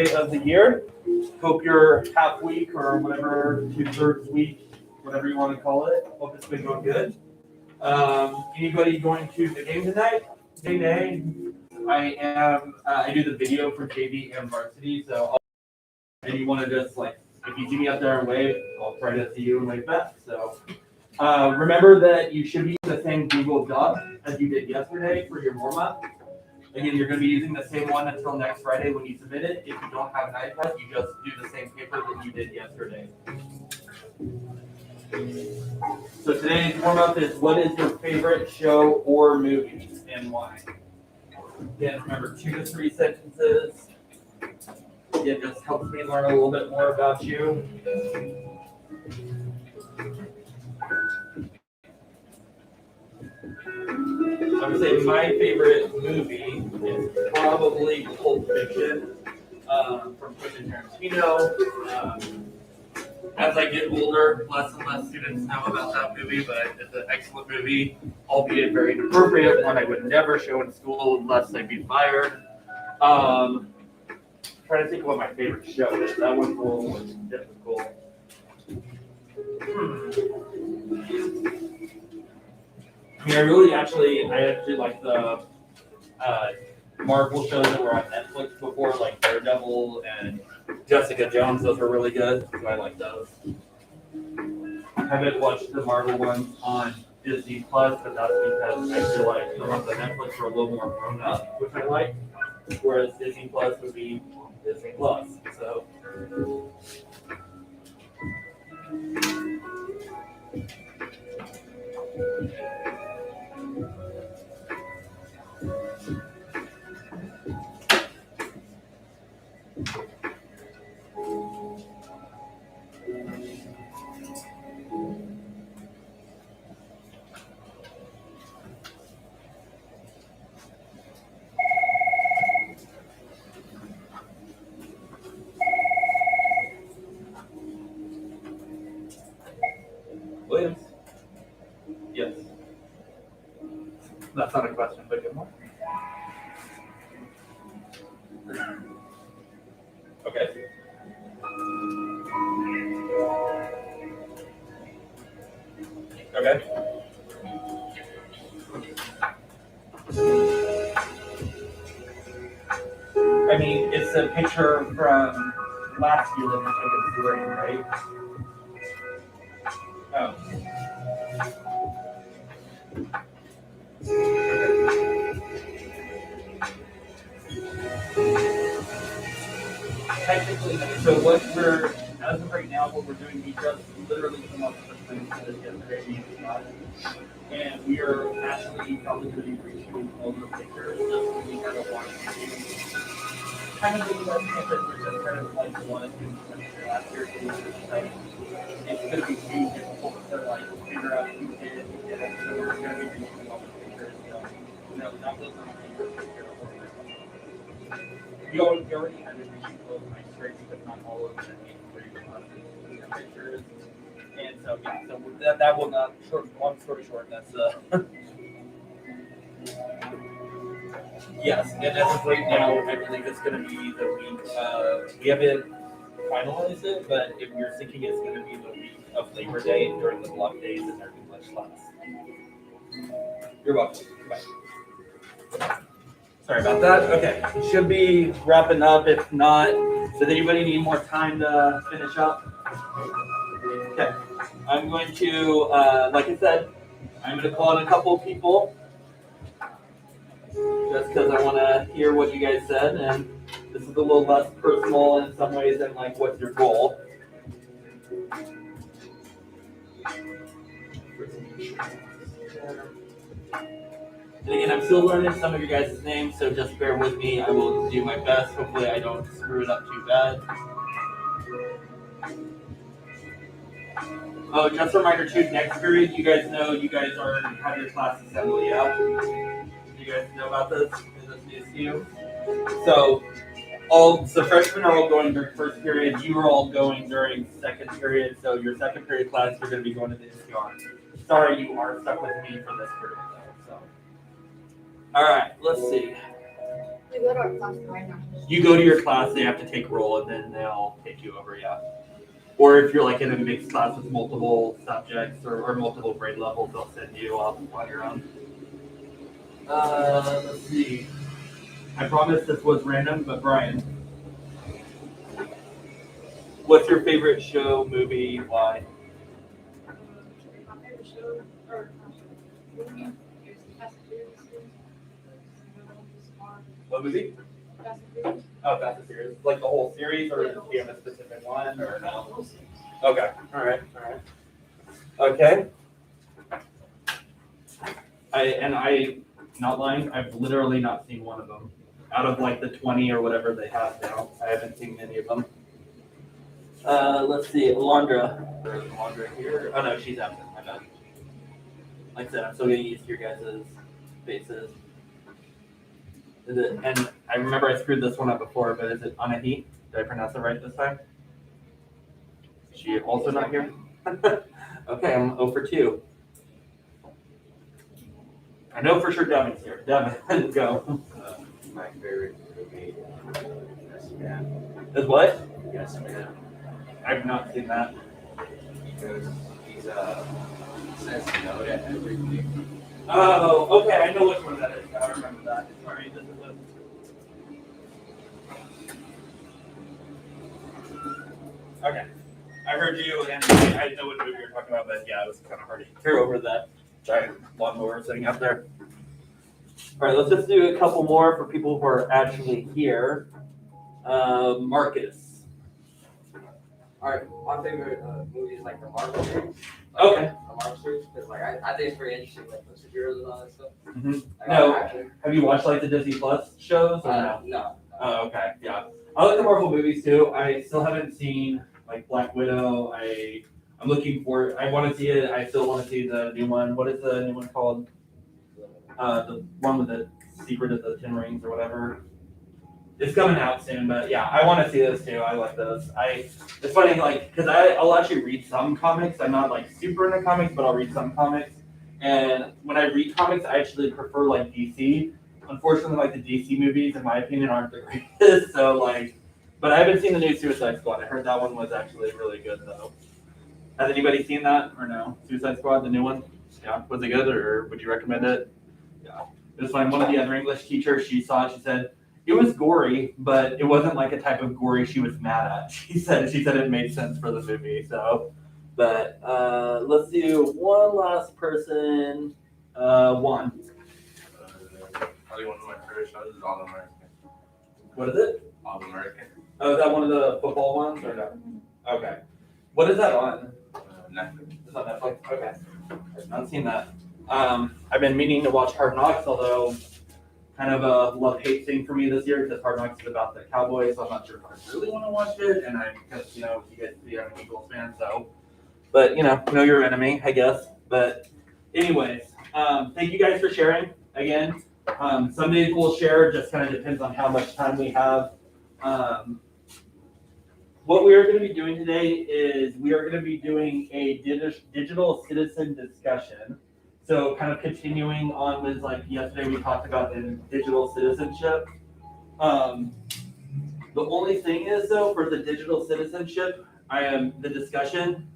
day of the year. Hope your half week or whatever, 2/3 week, whatever you want to call it. Hope it's been going good. Anybody going to the game tonight? Day. I am. I do the video for JV and varsity, so and you want to just like, if you see me out there and wave, I'll try to see you and wave back. So remember that you should be using the same Google Doc as you did yesterday for your warm up. Again, you're going to be using the same one until next Friday when you submit it. If you don't have an iPad, you just do the same paper that you did yesterday. So today's warm up is, what is your favorite show or movie and why? Again, remember 2 to 3 sentences. It just helps me learn a little bit more about you. I would say my favorite movie is probably Pulp Fiction from Quentin Tarantino. As I get older, less and less students know about that movie, but it's an excellent movie, albeit very inappropriate, one I would never show in school unless I'd be fired. Trying to think of what my favorite show is. That one's a little more difficult. I mean, I actually like the Marvel shows that were on Netflix before, like Daredevil and Jessica Jones. Those are really good, so I like those. I haven't watched the Marvel ones on Disney Plus, but that's because I feel like the ones on Netflix are a little more grown up, which I like, whereas Disney Plus would be Disney Plus. So. Williams? Yes. That's not a question, but good morning. Okay. Okay. I mean, it's a picture from last year that we took in spring, right? Oh. Technically, so as of right now, what we're doing, we just literally come up with the things that yesterday and we are actually probably going to be reshooting all the pictures just so we kind of want to kind of do that campus, which is kind of like the one that we last year. It's going to be too difficult to like figure out who did it, so we're going to be reshooting all the pictures. Not those on the picture. We already had to reshoot those my scrapes, but not all of them in pictures. And so, yeah, so that will not, long story short, that's yes, and as of right now, I believe it's going to be the week, we haven't finalized it, but if you're thinking it's going to be the week of Labor Day during the block days and their English class. You're welcome. Bye. Sorry about that. Okay, should be wrapping up. If not, does anybody need more time to finish up? Okay, I'm going to, like I said, I'm going to call in a couple of people just because I want to hear what you guys said, and this is a little less personal in some ways than like what's your goal. And again, I'm still learning some of your guys' names, so just bear with me. I will do my best. Hopefully I don't screw it up too bad. Oh, just a reminder too, next period, you guys know you guys have your class assembly out. You guys know about this? Is this news to you? So freshmen are all going during first period. You are all going during second period. So your second period class, you're going to be going to the NCR. Sorry, you are stuck with me for this period though. So, all right, let's see. We go to our class right now. You go to your class, they have to take roll, and then they'll take you over, yeah. Or if you're like in a mixed class with multiple subjects or multiple grade levels, they'll send you off on your own. Let's see. I promise this was random, but Brian, what's your favorite show, movie, why? My favorite show or movie is Fast and Furious. What movie? Fast and Furious. Oh, Fast and Furious. Like the whole series, or do you have a specific one, or no? Okay. All right. Okay. I not lying. I've literally not seen one of them. Out of like the 20 or whatever they have now, I haven't seen any of them. Let's see, Alondra. There's Alondra here. Oh no, she's absent. My bad. Like I said, I'm still getting used to your guys' faces. Is it? And I remember I screwed this one up before, but is it Anahi? Did I pronounce it right this time? Is she also not here? Okay, I'm 0 for 2. I know for sure Devin's here. Devin, go. My favorite movie, Yes Man. Is what? Yes Man. I've not seen that. Because he says no to everything. Oh, okay. I know which one that is. I remember that. Sorry, this is a... Okay. I heard you, and I know what movie you're talking about, but yeah, it was kind of hard to hear over that giant lawnmower sitting up there. All right, let's just do a couple more for people who are actually here. Marcus. Alright, my favorite movie is like the Marvel series. Okay. The Marvel series, because like I think it's very interesting, like the superheroes and all that stuff. Mm-hmm. Like, No, have you watched like the Disney Plus shows or no? No. Oh, okay, yeah. I like the Marvel movies too. I still haven't seen like Black Widow. I'm looking for it. I want to see it. I still want to see the new one. What is the new one called? The one with the Secret of the Ten Rings or whatever. It's coming out soon, but yeah, I want to see those too. I like those. It's funny, like, because I'll actually read some comics. I'm not like super into comics, but I'll read some comics. And when I read comics, I actually prefer like DC. Unfortunately, like the DC movies, in my opinion, aren't the greatest. So like, but I haven't seen the new Suicide Squad. I heard that one was actually really good though. Has anybody seen that or no? Suicide Squad, the new one? Yeah, was it good or would you recommend it? Yeah, it was funny. One of the other English teachers, she saw it. She said it was gory, but it wasn't like a type of gory she was mad at. She said it made sense for the movie. So, but let's do one last person. Juan. Probably one of my favorite shows is All American. What is it? All American. Oh, is that one of the football ones or no? Okay. What is that on? Netflix. It's on Netflix. Okay. I've not seen that. I've been meaning to watch Hard Knocks, although kind of a love-hate thing for me this year because Hard Knocks is about the Cowboys, so I'm not sure if I really want to watch it. And because you guys I'm an Eagles fan, so. But know your enemy, I guess. But anyways, thank you guys for sharing again. Some days we'll share, just kind of depends on how much time we have. What we are going to be doing today is we are going to be doing a digital citizen discussion. So kind of continuing on with like yesterday we talked about the digital citizenship. The only thing is though for the digital citizenship, the discussion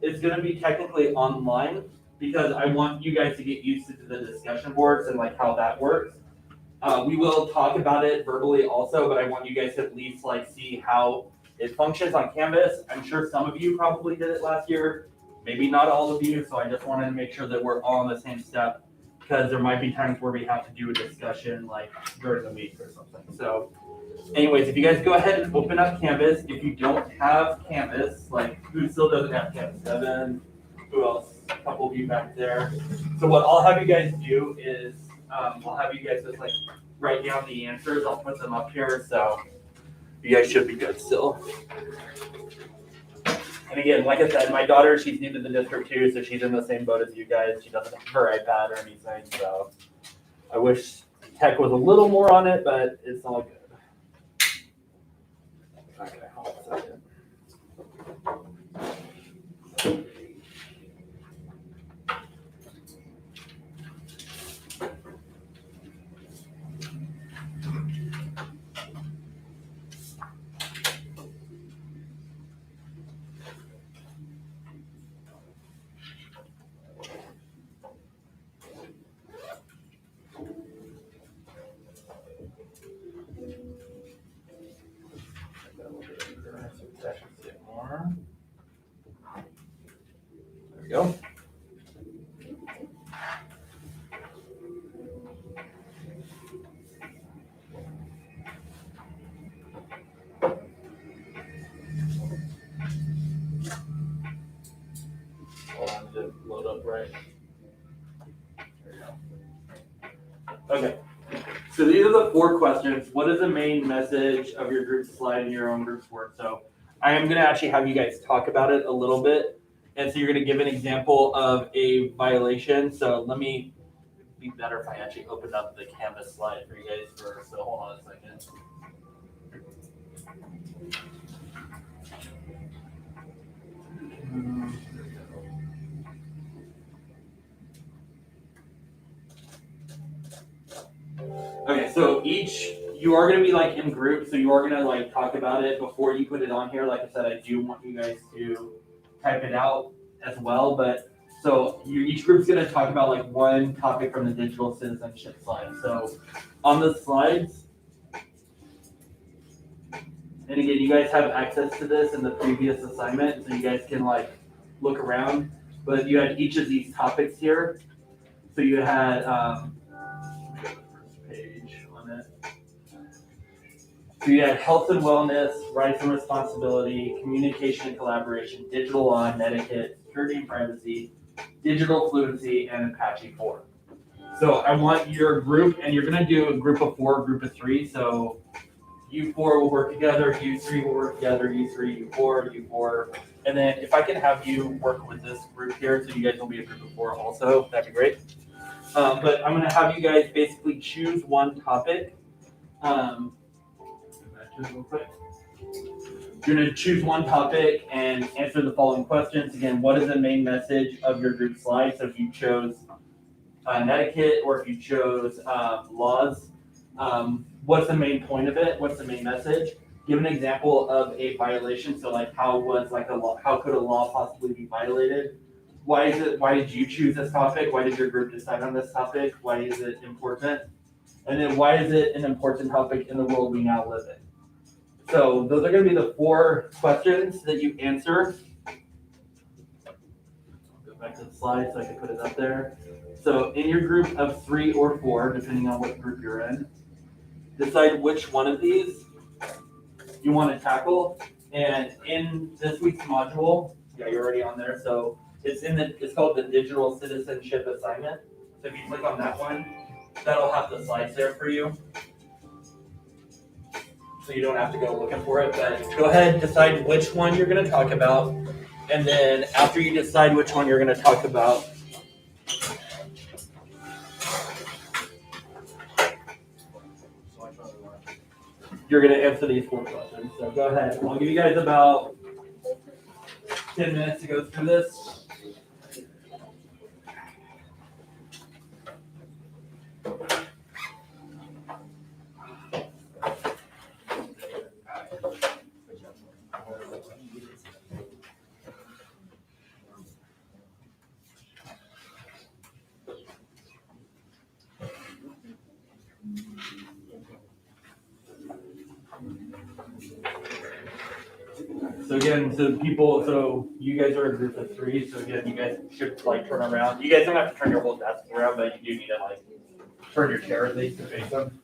is going to be technically online because I want you guys to get used to the discussion boards and like how that works. We will talk about it verbally also, but I want you guys to at least like see how it functions on Canvas. I'm sure some of you probably did it last year, maybe not all of you. So I just wanted to make sure that we're all on the same step because there might be times where we have to do a discussion like during the week or something. So anyways, if you guys go ahead and open up Canvas, if you don't have Canvas, like who still doesn't have Canvas? Devin, who else? A couple of you back there. So what I'll have you guys do is I'll have you guys just like write down the answers. I'll put them up here, so you guys should be good still. And again, like I said, my daughter, she's new to the district too, so she's in the same boat as you guys. She doesn't have her iPad or anything, so I wish tech was a little more on it, but it's all good. Okay, hold on a second. go. Hold on, did it load up right? There you go. Okay. So these are the 4 questions. What is the main message of your group slide in your own group's work? So I am going to actually have you guys talk about it a little bit. And so you're going to give an example of a violation. So let me be better if I actually opened up the Canvas slide for you guys first. So hold on a second. Okay, so you are going to be like in groups, so you are going to like talk about it before you put it on here. Like I said, I do want you guys to type it out as well, but so each group's going to talk about like one topic from the digital citizenship slide. So on the slides, and again, you guys have access to this in the previous assignment, so you guys can like look around, but you had each of these topics here. So you had, page on it. So you had health and wellness, rights and responsibility, communication and collaboration, digital law and etiquette, security and privacy, digital fluency, and Apache 4. So I want your group, and you're gonna do a group of 4, group of 3. So you 4 will work together, you 3 will work together, you 3, you 4, you 4. And then if I can have you work with this group here, so you guys will be a group of 4 also, that'd be great. But I'm gonna have you guys basically choose one topic. Real quick. You're going to choose one topic and answer the following questions. Again, what is the main message of your group slide? So if you chose etiquette or if you chose laws, what's the main point of it? What's the main message? Give an example of a violation. So like how could a law possibly be violated? Why did you choose this topic? Why did your group decide on this topic? Why is it important? And then why is it an important topic in the world we now live in? So those are going to be the 4 questions that you answer. I'll go back to the slide so I can put it up there. So in your group of 3 or 4, depending on what group you're in, decide which one of these you want to tackle. And in this week's module, yeah, you're already on there. So it's called the Digital Citizenship Assignment. So if you click on that one, that'll have the slides there for you. So you don't have to go looking for it, but go ahead and decide which one you're going to talk about. And then after you decide which one you're going to talk about, you're going to answer these 4 questions. So go ahead. I'll give you guys about 10 minutes to go through this. So you guys are a group of 3, so again, you guys should like turn around. You guys don't have to turn your whole desk around, but you do need to like turn your chair at least to face them.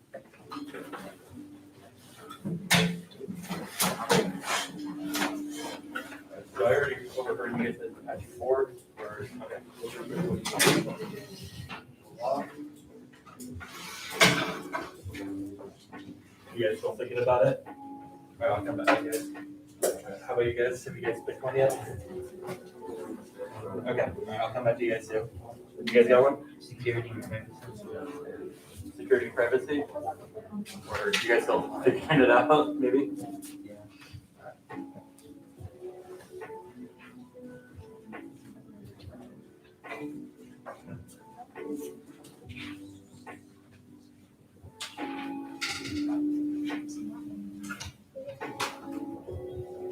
So I already overheard you guys said Apache 4, or, okay. You guys still thinking about it? All right, I'll come back to you guys. How about you guys? Have you guys picked one yet? Okay, all right, I'll come back to you guys too. You guys got one? Security and privacy. Security and privacy? Or you guys still figuring it out, maybe?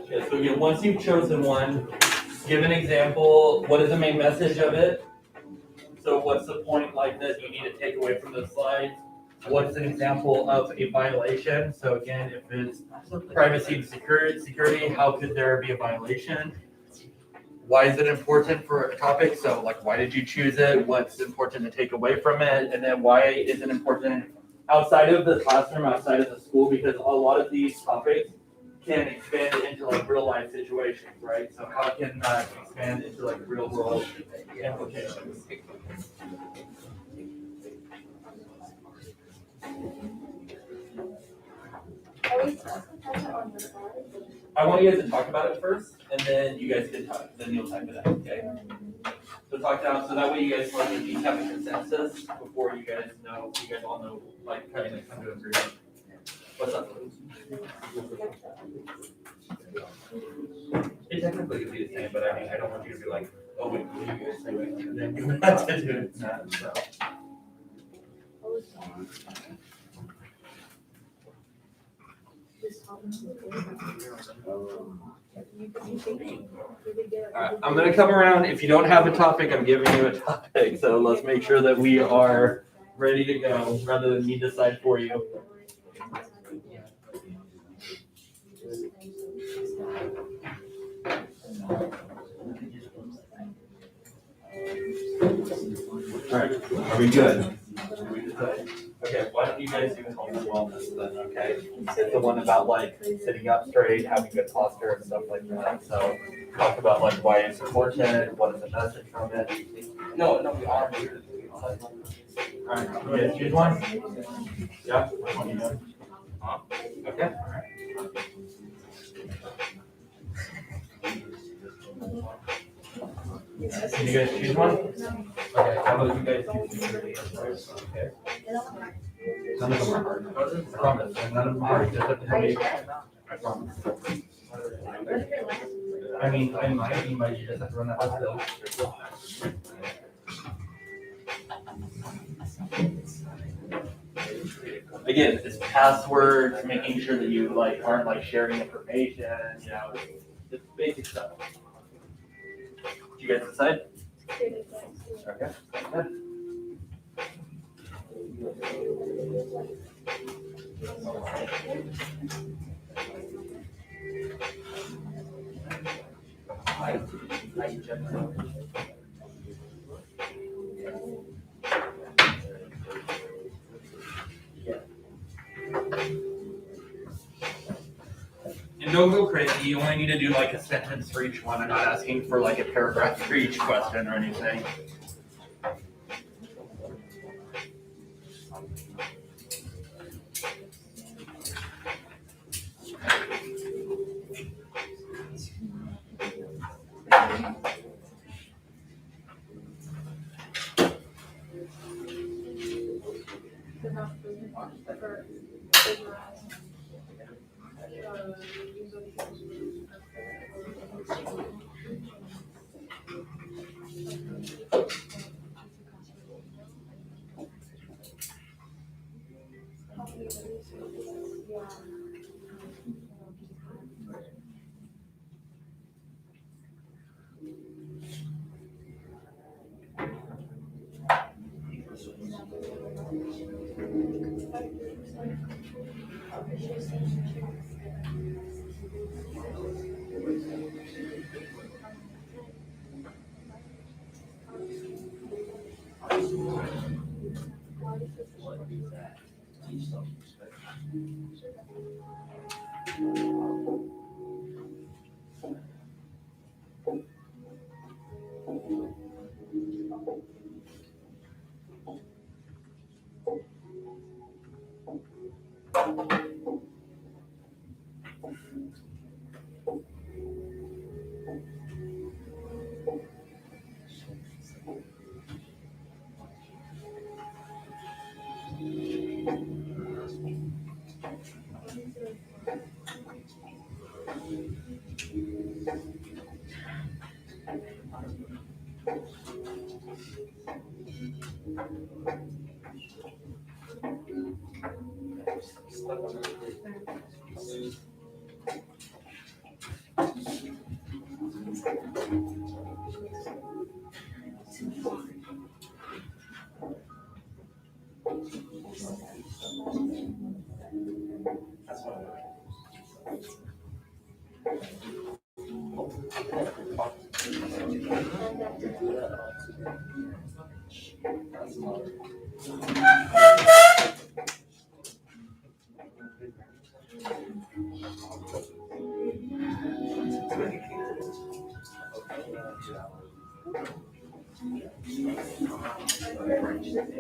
Okay, so again, once you've chosen one, give an example. What is the main message of it? So what's the point like that you need to take away from the slides? What's an example of a violation? So again, if it's privacy and security, how could there be a violation? why is it important for a topic? So like, why did you choose it? What's important to take away from it? And then why is it important outside of the classroom, outside of the school? Because a lot of these topics can expand into like real life situations, right? So how can that expand into like real world implications? I want you guys to talk about it first, and then you guys can talk, then you'll type it out, okay? So talk down, so that way you guys like at least have a consensus before you guys know, you guys all know, like, kind of come to agreement. What's up? It technically could be the same, but I mean, I don't want you to be like, oh wait, what do you guys think? And then you have to do it, not, so. Alright, I'm gonna come around. If you don't have a topic, I'm giving you a topic. So let's make sure that we are ready to go rather than me decide for you. Alright, are we good? Okay, why don't you guys do health and wellness then, okay? It's the one about like sitting up straight, having good posture and stuff like that. So talk about like why it's important, what is the message from it. No, we are. Alright, you guys choose one? Yeah, which one you doing? Okay. Can you guys choose one? Okay, how about you guys choose first? Okay. None of them are hard. I promise. None of them are hard. Just have to tell me. I promise. I mean, I might be, but you just have to run that uphill. Again, it's passwords, making sure that you like aren't like sharing information, you know, just basic stuff. Did you guys decide? Okay. And don't go crazy. You only need to do like a sentence for each one. I'm not asking for like a paragraph for each question or anything.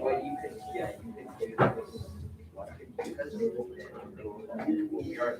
Well, you could, yeah, you could do this. Because we are.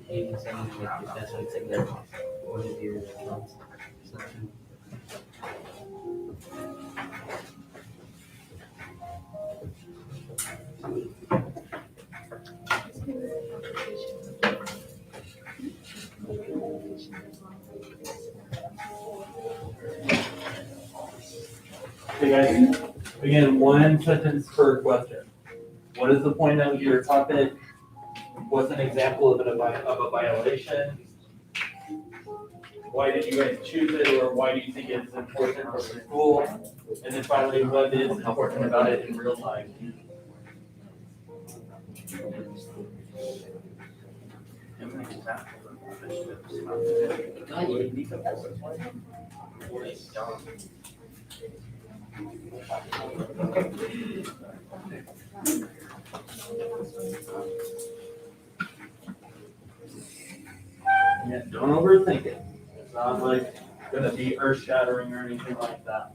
Even something like if that's what's in there, one of your accounts. Something. Okay, guys. Again, one sentence per question. What is the point of your topic? What's an example of a violation? Why did you guys choose it, or why do you think it's important for the school? And then finally, what is important about it in real life? Yeah, don't overthink it. It's not like gonna be earth shattering or anything like that.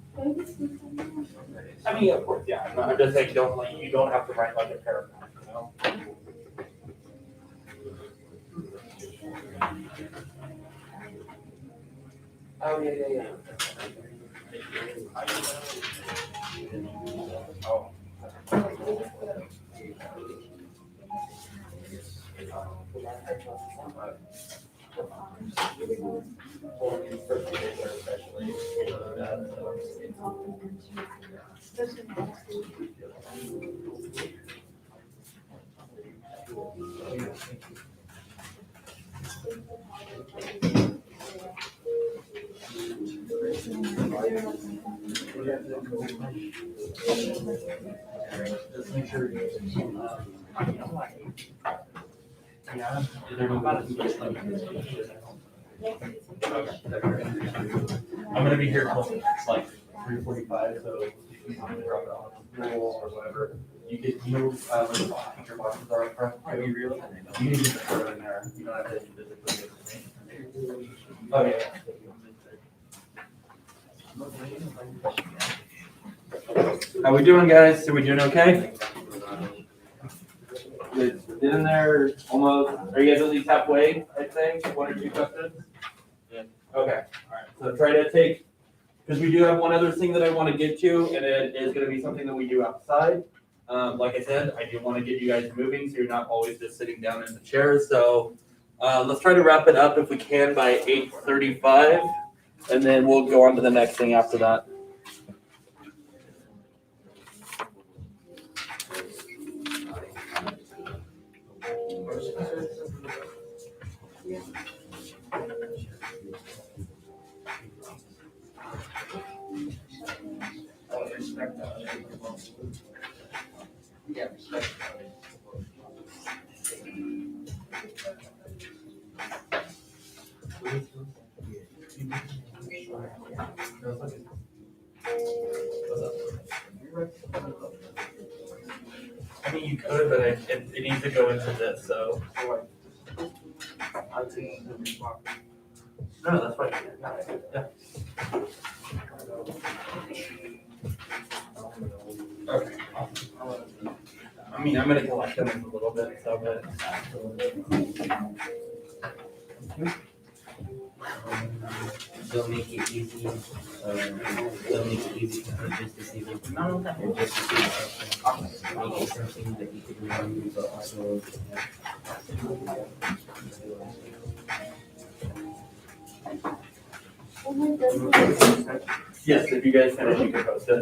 I mean, of course, yeah. I'm just saying, you don't have to write like a paragraph, you know? Oh, yeah. Oh. Just make sure yeah, they're about to switch like I'm gonna be here till it's like 3:45, so if you want to drop it off at school or whatever, you could, where the teacher boxes are up front. Are you really? You can just throw it in there. You don't have to physically. Oh, yeah. How we doing, guys? Are we doing okay? Good. Get in there almost. Are you guys at least halfway, I'd say? One or two questions? Yeah. Okay, all right. So try to take, because we do have one other thing that I want to get to, and it is going to be something that we do outside. Like I said, I do want to get you guys moving, so you're not always just sitting down in the chairs. So let's try to wrap it up if we can by 8:35, and then we'll go on to the next thing after that. Yeah, respect. I mean, you could, but it needs to go into this, so. No, that's fine. Yeah. Okay. I mean, I'm gonna collect them in a little bit, so, but. They'll make it easy. They'll make it easy for her just to see them. Not only that, just to see something. Make it something that you could remember, but also. Yes, if you guys finish, you can post it.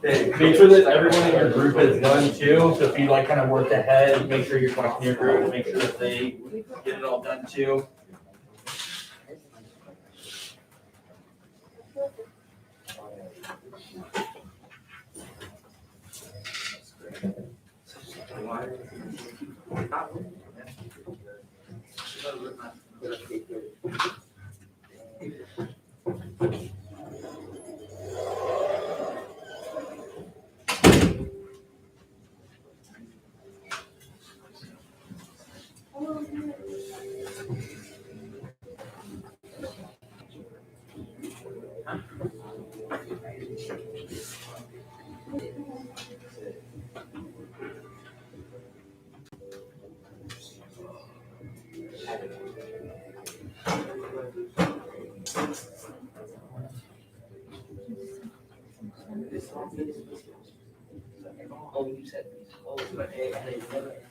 Okay, make sure that everyone in your group is done too, so if you like kind of work ahead, make sure you're talking to your group, make sure that they get it all done too. Oh, you said, oh, but hey, I didn't know that.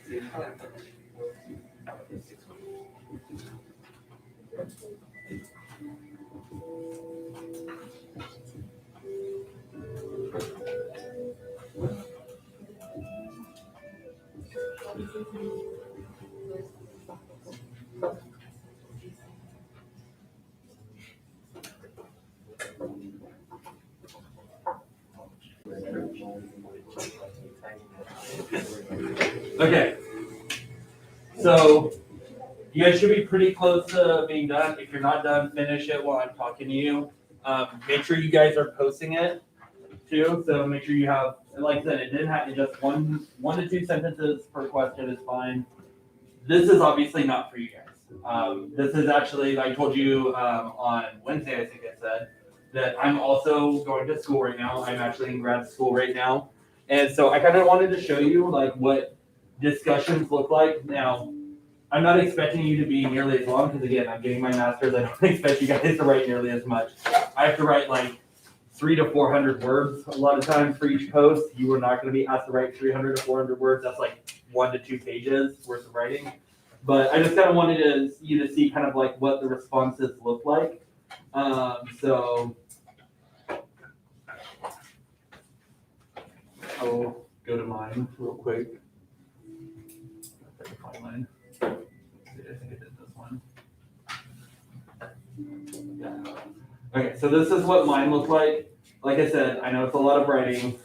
Okay. So you guys should be pretty close to being done. If you're not done, finish it while I'm talking to you. Make sure you guys are posting it too. So make sure you have, like I said, it didn't have to just one to two sentences per question is fine. This is obviously not for you guys. This is actually, I told you on Wednesday, I think I said, that I'm also going to school right now. I'm actually in grad school right now. And so I kind of wanted to show you like what discussions look like. Now, I'm not expecting you to be nearly as long because again, I'm getting my master's. I don't expect you guys to write nearly as much. I have to write like 300 to 400 words a lot of times for each post. You are not going to be asked to write 300 to 400 words. That's like 1 to 2 pages worth of writing. But I just kind of wanted you to see kind of like what the responses look like. So I'll go to mine real quick. If I can find mine. I think I did this one. Yeah. Okay, so this is what mine looked like. Like I said, I know it's a lot of writing.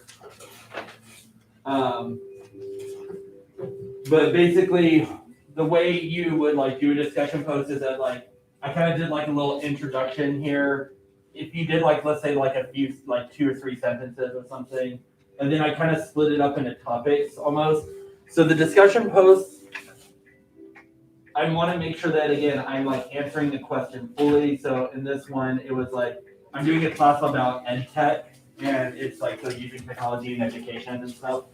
But basically, the way you would like do a discussion post is that like I kind of did like a little introduction here. If you did like let's say like a few like 2 or 3 sentences or something, and then I kind of split it up into topics almost. So the discussion posts, I want to make sure that again I'm like answering the question fully. So in this one, it was like I'm doing a class about ed tech, and it's like so using technology in education and stuff.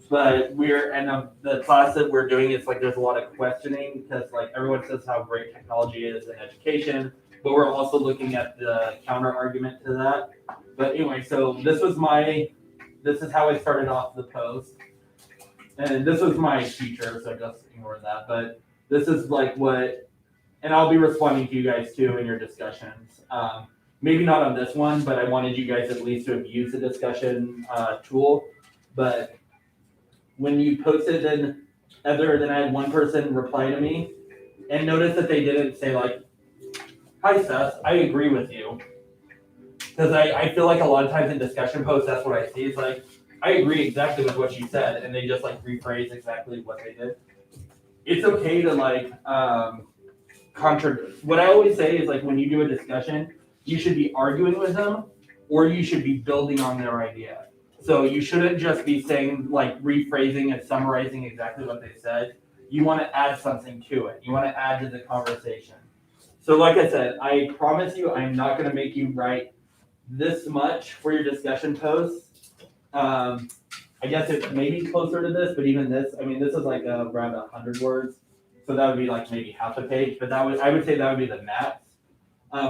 But the class that we're doing is like there's a lot of questioning because like everyone says how great technology is in education, but we're also looking at the counter argument to that. But anyway, so this is how I started off the post, and this was my teacher, so just ignore that. But this is like what, and I'll be responding to you guys too in your discussions. Maybe not on this one, but I wanted you guys at least to have used the discussion tool. But when you posted, then other than I had one person reply to me, and notice that they didn't say like, "Hi Seth, I agree with you," because I feel like a lot of times in discussion posts that's what I see is like, I agree exactly with what you said, and they just like rephrase exactly what they did. It's okay to like contradict. What I always say is like when you do a discussion, you should be arguing with them, or you should be building on their idea. So you shouldn't just be saying like rephrasing and summarizing exactly what they said. You want to add something to it. You want to add to the conversation. So like I said, I promise you I'm not going to make you write this much for your discussion posts. I guess it may be closer to this, but even this, I mean, this is like around 100 words. So that would be like maybe half a page, but I would say that would be the max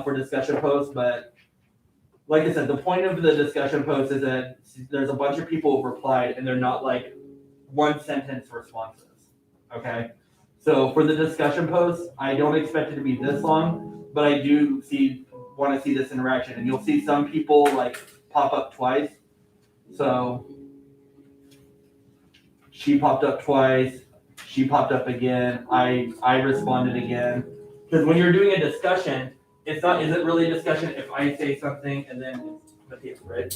for discussion posts. But like I said, the point of the discussion post is that there's a bunch of people who've replied and they're not like one sentence responses. Okay. So for the discussion posts, I don't expect it to be this long, but I do want to see this interaction, and you'll see some people like pop up twice. So she popped up twice, she popped up again, I responded again. Because when you're doing a discussion, is it really a discussion if I say something and then it's Matthias, right?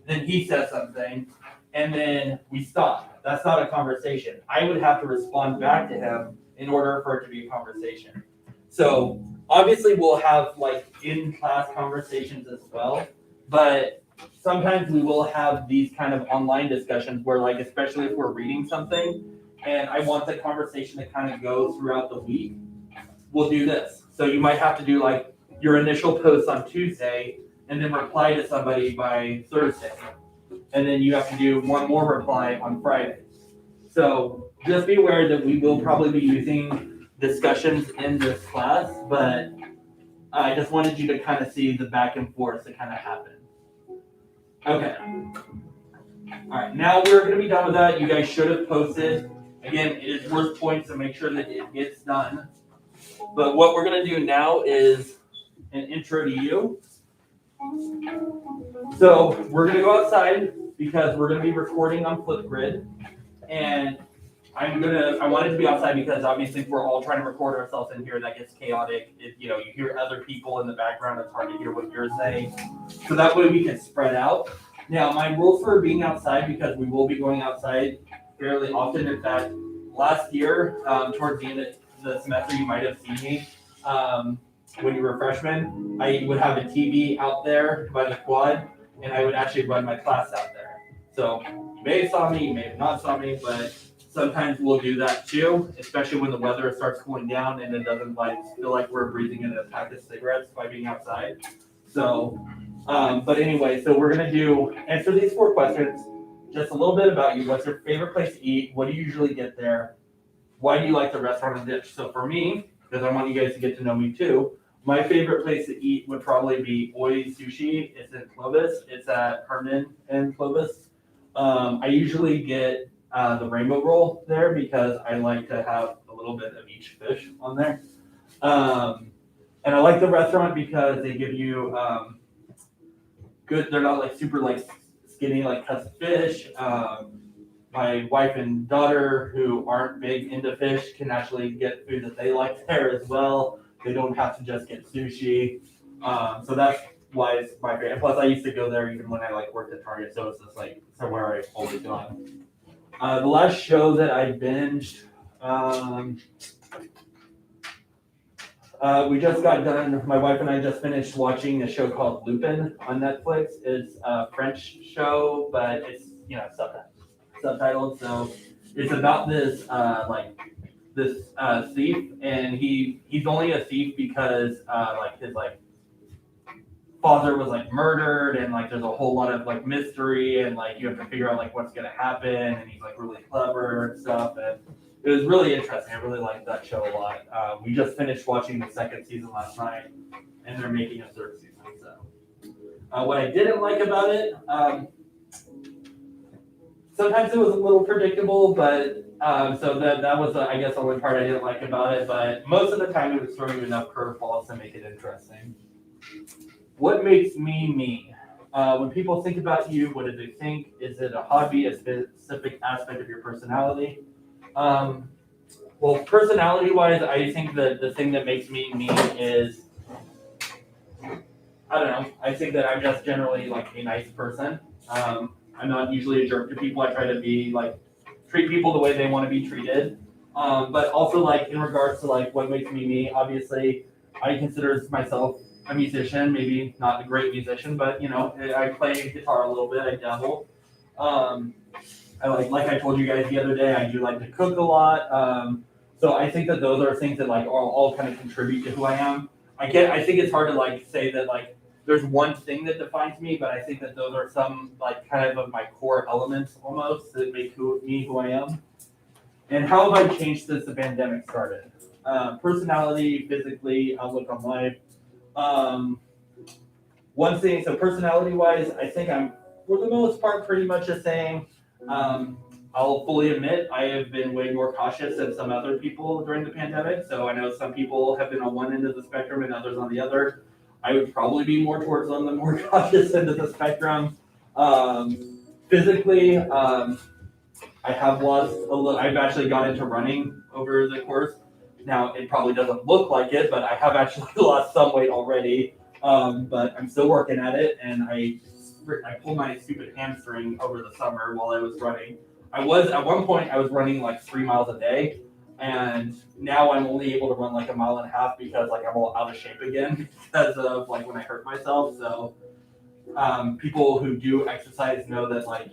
Then he says something and then we stop. That's not a conversation. I would have to respond back to him in order for it to be a conversation. So obviously we'll have like in-class conversations as well, but sometimes we will have these kind of online discussions where, like, especially if we're reading something and I want the conversation to kind of go throughout the week, we'll do this. So you might have to do like your initial post on Tuesday and then reply to somebody by Thursday. And then you have to do one more reply on Friday. So just be aware that we will probably be using discussions in this class, but I just wanted you to kind of see the back and forth that kind of happen. Okay. All right, now we're going to be done with that. You guys should have posted. Again, it is worth points, so make sure that it gets done. But what we're going to do now is an intro to you. So we're going to go outside because we're going to be recording on Flipgrid. And I want it to be outside because obviously if we're all trying to record ourselves in here, that gets chaotic. You hear other people in the background, it's hard to hear what you're saying. So that way we can spread out. Now, my rules for being outside, because we will be going outside fairly often, in fact, last year, towards the end of the semester, you might have seen me when you were freshmen. I would have a TV out there by the quad, and I would actually run my class out there. So you may have saw me, you may have not saw me, but sometimes we'll do that too, especially when the weather starts cooling down and it doesn't feel like we're breathing in a pack of cigarettes by being outside. So, but anyway, so we're gonna answer these 4 questions, just a little bit about you. What's your favorite place to eat? What do you usually get there? Why do you like the restaurant and dish? So for me, because I want you guys to get to know me too, my favorite place to eat would probably be Oi Sushi. It's in Clovis. It's at Herman in Clovis. I usually get the rainbow roll there because I like to have a little bit of each fish on there. And I like the restaurant because they give you they're not like super like skinny like cuts of fish. My wife and daughter, who aren't big into fish, can actually get food that they like there as well. They don't have to just get sushi. So that's why it's my favorite. And plus I used to go there even when I worked at Target, so it's just like somewhere I've always gone. The last show that I binged, we just got done, my wife and I just finished watching a show called Lupin on Netflix. It's a French show, but it's, subtitled. So it's about this, thief, and he's only a thief because, his father was murdered, and there's a whole lot of mystery, and you have to figure out what's gonna happen, and he's really clever and stuff, and it was really interesting. I really liked that show a lot. We just finished watching the 2nd season last night, and they're making a 3rd season. So what I didn't like about it, sometimes it was a little predictable, but so that was I guess the only part I didn't like about it, but most of the time it was throwing you enough curveballs to make it interesting. What makes me me? When people think about you, what do they think? Is it a hobby, a specific aspect of your personality? Well, personality-wise, I think that the thing that makes me me is, I don't know, I think that I'm just generally a nice person. I'm not usually a jerk to people. I try to be treat people the way they want to be treated. But also in regards to what makes me me, obviously I consider myself a musician, maybe not a great musician, but I play guitar a little bit, I dabble. I like I told you guys the other day, I do like to cook a lot. So I think that those are things that all kind of contribute to who I am. I think it's hard to say that there's one thing that defines me, but I think that those are some like kind of my core elements almost that make me who I am. And how have I changed since the pandemic started? Personality, physically, outlook on life. One thing, so personality-wise, I think I'm, for the most part, pretty much the same. I'll fully admit I have been way more cautious than some other people during the pandemic. So I know some people have been on one end of the spectrum and others on the other. I would probably be more towards on the more cautious end of the spectrum. Physically, I have lost a little. I've actually got into running over the course. Now it probably doesn't look like it, but I have actually lost some weight already. But I'm still working at it, and I pulled my stupid hamstring over the summer while I was running. I was at one point I was running like 3 miles a day, and now I'm only able to run like 1.5 miles because like I'm all out of shape again because of like when I hurt myself. So people who do exercise know that like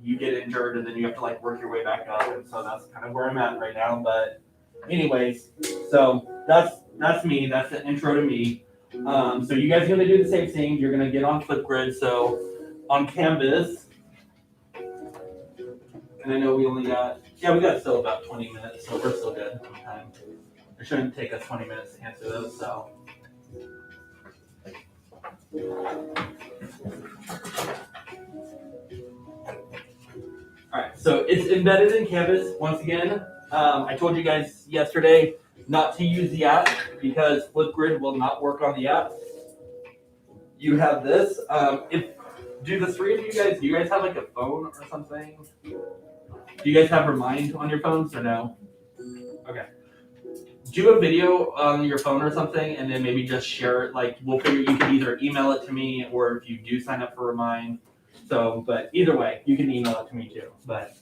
you get injured and then you have to like work your way back up, and so that's kind of where I'm at right now. But anyways, so that's me. That's the intro to me. So you guys are gonna do the same thing. You're gonna get on Flipgrid. So on Canvas, and I know we only got we got still about 20 minutes, so we're still good on time. It shouldn't take us 20 minutes to answer those. So. Alright, so it's embedded in Canvas. Once again, I told you guys yesterday not to use the app because Flipgrid will not work on the app. You have this. Do the three of you guys, do you guys have like a phone or something? Do you guys have Remind on your phones or no? Okay. Do a video on your phone or something and then maybe just share it. Like we'll figure you can either email it to me or if you do sign up for Remind. So, but either way, you can email it to me too. But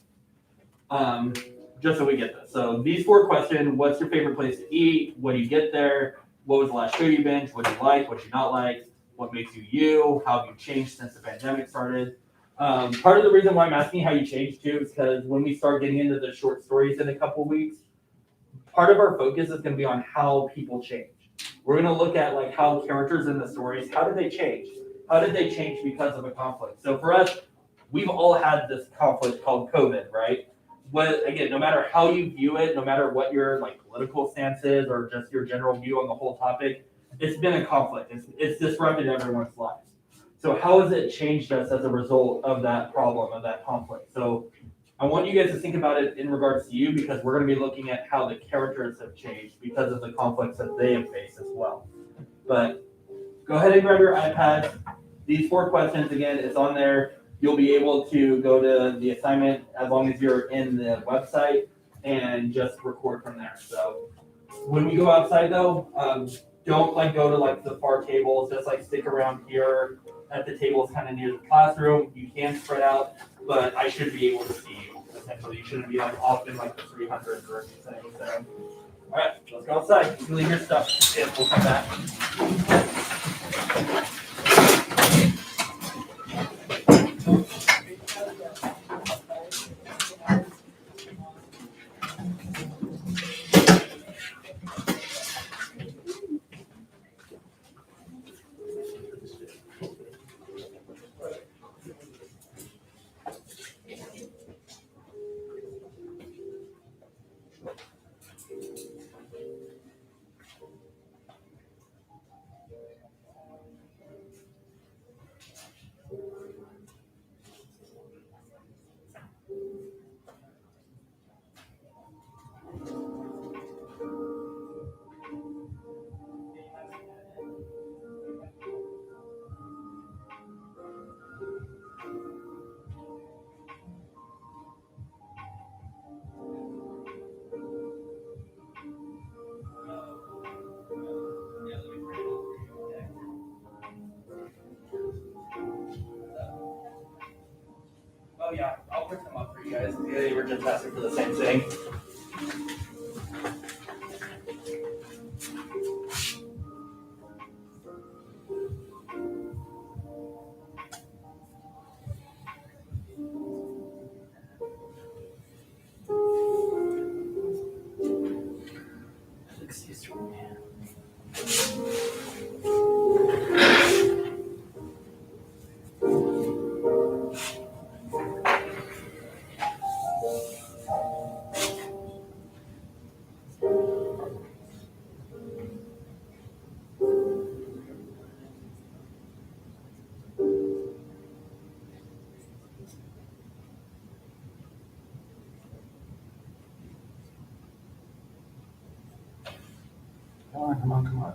just so we get this. So these 4 questions: what's your favorite place to eat? What do you get there? What was the last show you binged? What do you like? What do you not like? What makes you you? How have you changed since the pandemic started? Part of the reason why I'm asking how you changed too is because when we start getting into the short stories in a couple weeks, part of our focus is going to be on how people change. We're going to look at like how characters in the stories, how did they change? How did they change because of a conflict? So for us, we've all had this conflict called COVID, right? But again, no matter how you view it, no matter what your like political stance is or just your general view on the whole topic, it's been a conflict. It's disrupted everyone's lives. So how has it changed us as a result of that problem, of that conflict? So I want you guys to think about it in regards to you because we're going to be looking at how the characters have changed because of the conflicts that they have faced as well. But go ahead and grab your iPad. These 4 questions, again, is on there. You'll be able to go to the assignment as long as you're in the website and just record from there. So when we go outside though, don't like go to like the far tables, just like stick around here at the tables kind of near the classroom. You can spread out, but I should be able to see you. Essentially, you shouldn't be like off in like the 300s or anything. So, all right, let's go outside. You can leave your stuff and we'll come back. Oh yeah, I'll pick them up for you guys. Yeah, you were just asking for the same thing. Excuse me. Come on, come on.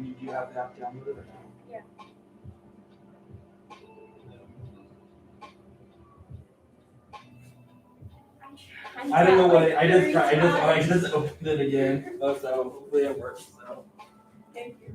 Do you have the app downloaded or no? Yeah. I don't know what I just tried. I just opened it again. So hopefully it works. So. Thank you.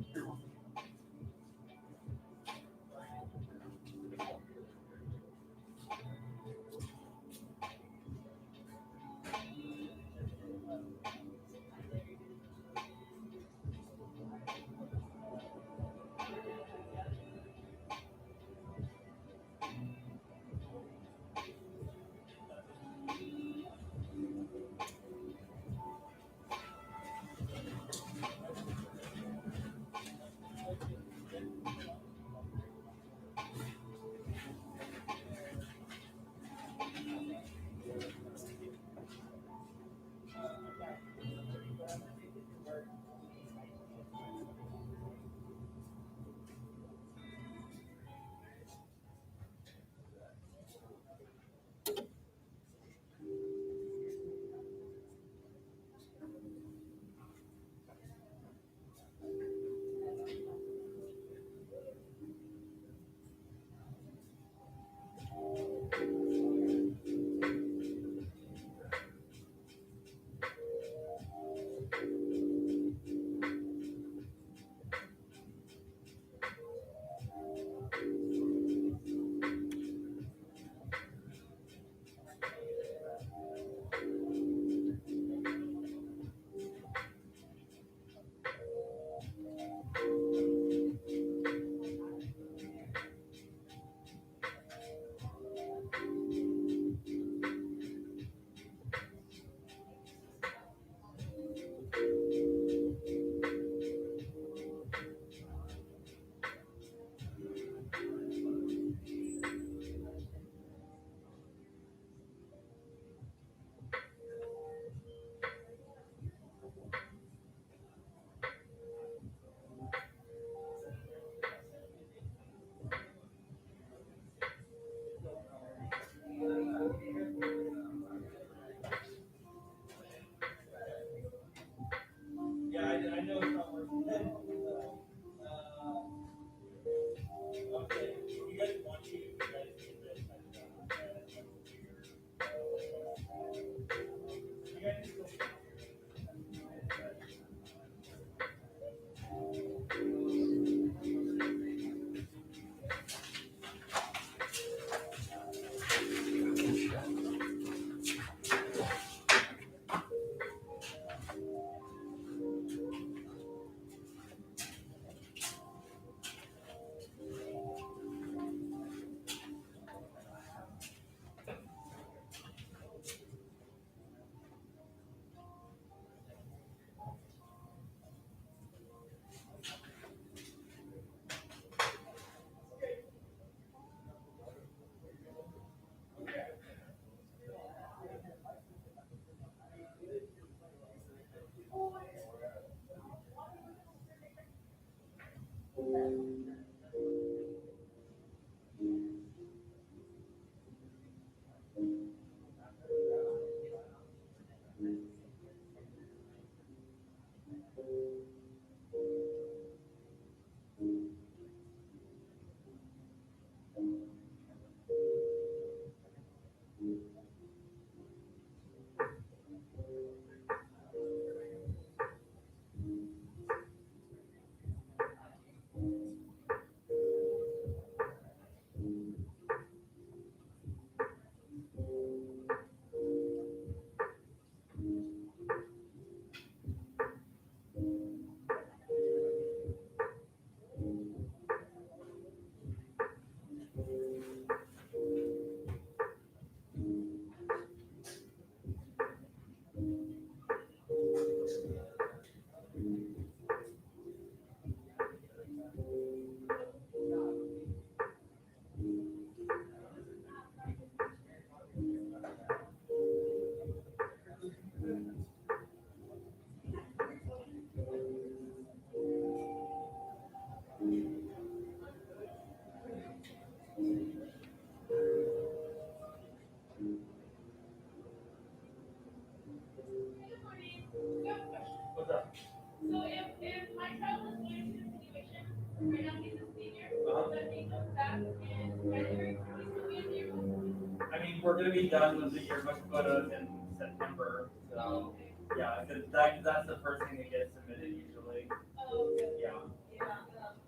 we're gonna be done with the yearbook photos in September, so, yeah, cause that's the first thing that gets submitted usually, Oh, okay. yeah. Yeah,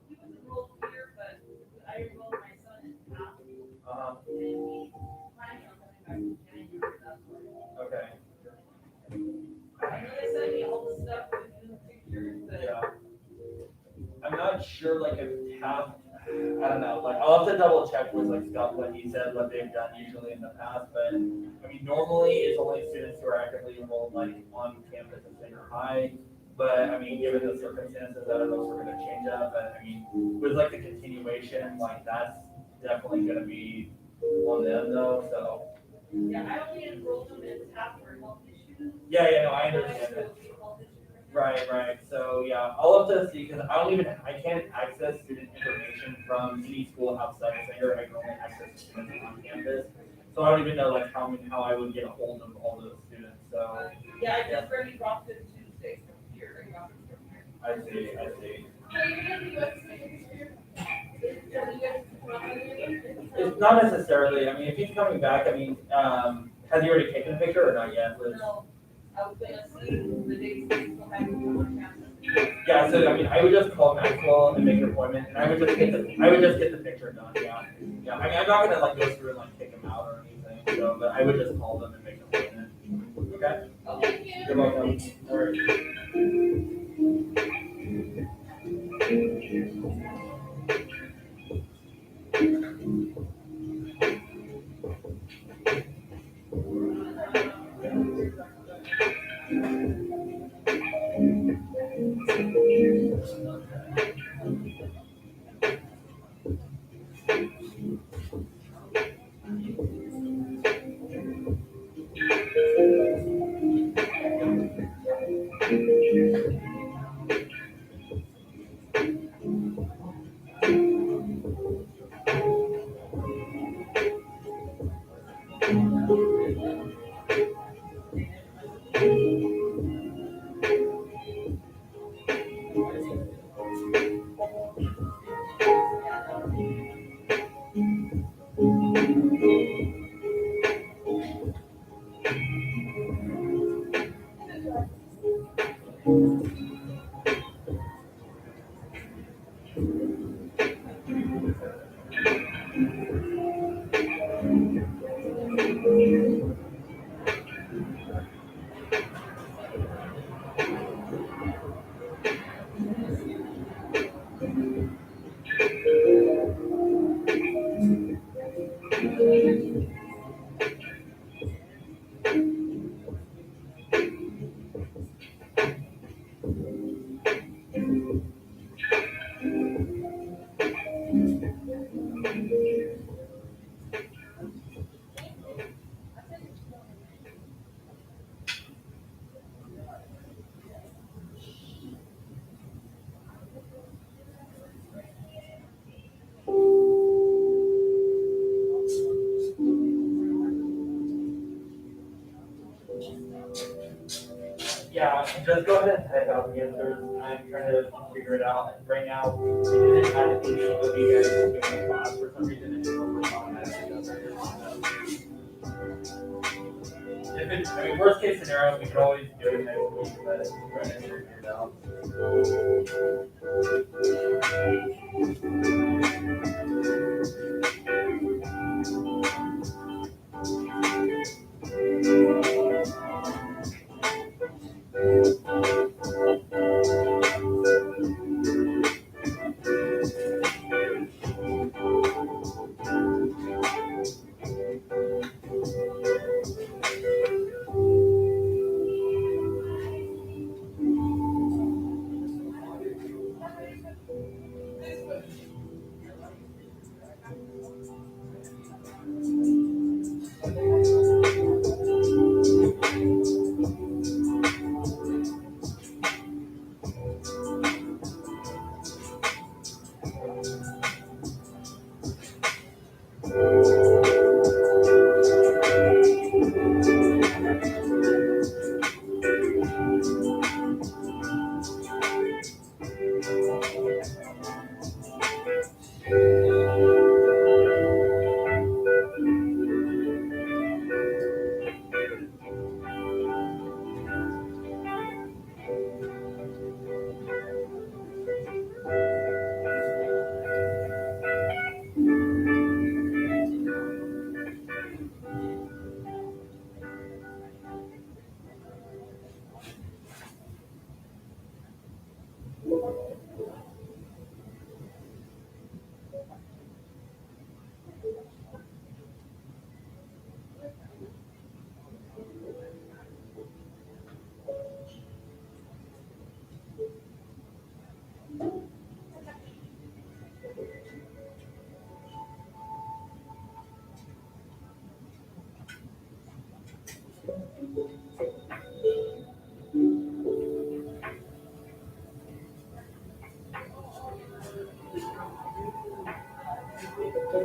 he was enrolled here, but I enrolled my son in half, Uh-huh, and he planning on coming back in January, that's why. okay, I know they sent me all the stuff with new pictures, but. yeah. I'm not sure, like, if half, I don't know, like, I'll have to double check with, like, Scott, what he said, what they've done usually in the past, but, I mean, normally it's only students who are actively enrolled, like, on campus at Sanger High, but, I mean, given the circumstances, I don't know if we're gonna change that, but, I mean, with, like, the continuation, like, that's definitely gonna be on them though, so, Yeah, I only enrolled them in half for health issues. yeah, no, I understand that. Right, so, yeah, I'll have to see, because I can't access student information from any school outside of Sanger, I can only access students on campus. So I don't even know, like, how I would get a hold of all those students, so, Yeah, I just barely dropped it Tuesday from here, I got it from here. I see. Are you gonna be with me here? Are you guys come out with It's not necessarily, I mean, if he's coming back, I mean, has he already taken a picture or not yet? No, I was gonna see the dates they come back on campus. Yeah, so, I mean, I would just call Maxwell and make an appointment, and I would just get the picture done, yeah. Yeah, I mean, I'm not gonna, like, go through and, like, kick him out or anything, so, but I would just call them and make an appointment. Okay? Oh, thank you. You're welcome. All right. Yeah, just go ahead and type out the answers. I'm trying to figure it out. Right now, it isn't kind of easy of you guys to give me a class for some reason. It's totally automatic. If it's, I mean, worst case scenario, we could always do it next week, but I'm trying to figure it out.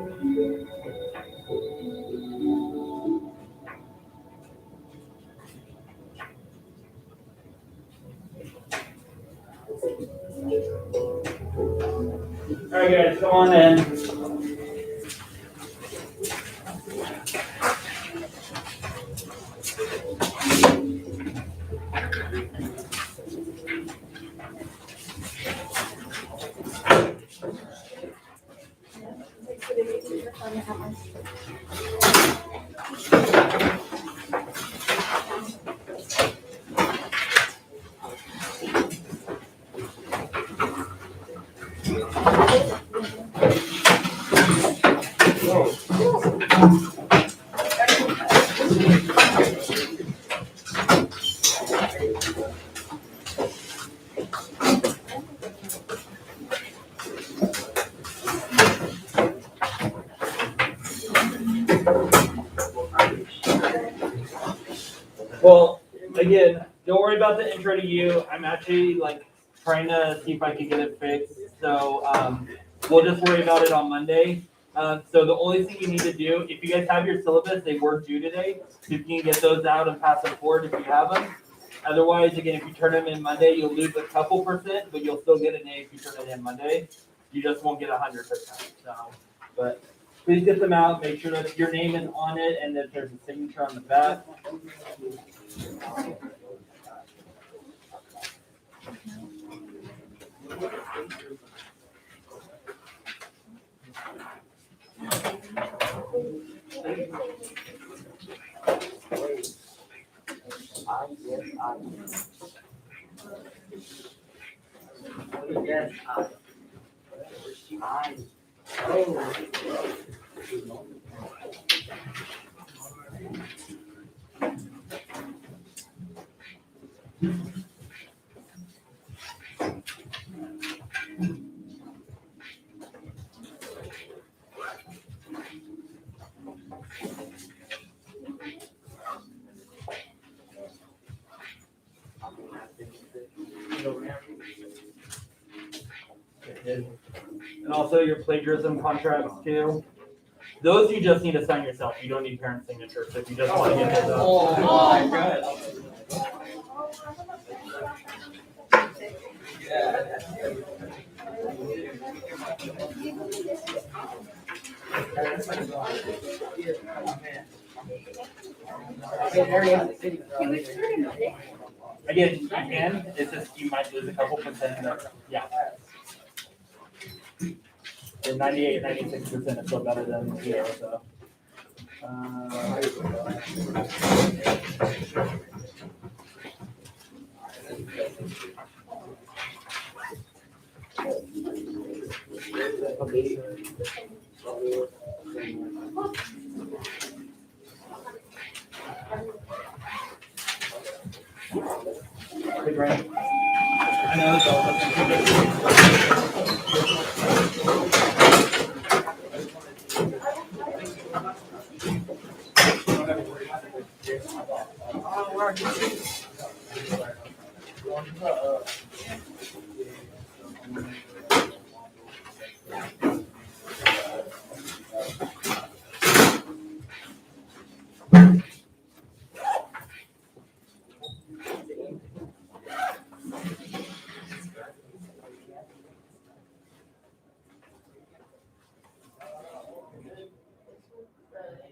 All right, guys, come on in. Well, again, don't worry about the intro to you. I'm actually like trying to see if I can get it fixed. So we'll just worry about it on Monday. So the only thing you need to do, if you guys have your syllabus, they were due today. So you can get those out and pass them forward if you have them. Otherwise, again, if you turn them in Monday, you'll lose a couple percent, but you'll still get an A if you turn it in Monday. You just won't get 100%. So, but please get them out. Make sure that your name is on it and that there's a signature on the back. And also your plagiarism contracts too. Those you just need to sign yourself. You don't need parent signatures. So if you just want to get those up. Oh my god. Again, you can. It's just you might lose a couple percent. But yeah. The 98, 96% is still better than 0. So. Hey, Brian. I know it's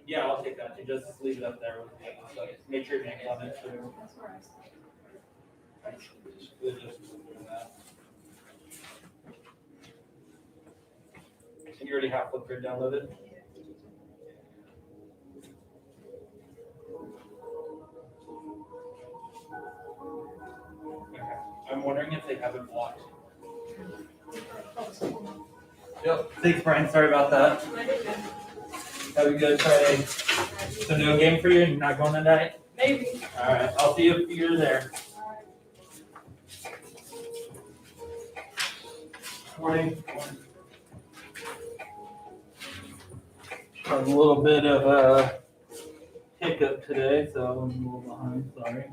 Yeah, I'll take that. You just leave it up there with me. So make sure your name's on it too. We'll just do that. You already have Flipgrid downloaded? Okay. I'm wondering if they have it blocked. Yep. Thanks, Brian. Sorry about that. Have a good Friday. So no game for you? You're not going tonight? Maybe. All right. I'll see you if you're there. Morning. Had a little bit of a hiccup today, so I'm a little behind. Sorry.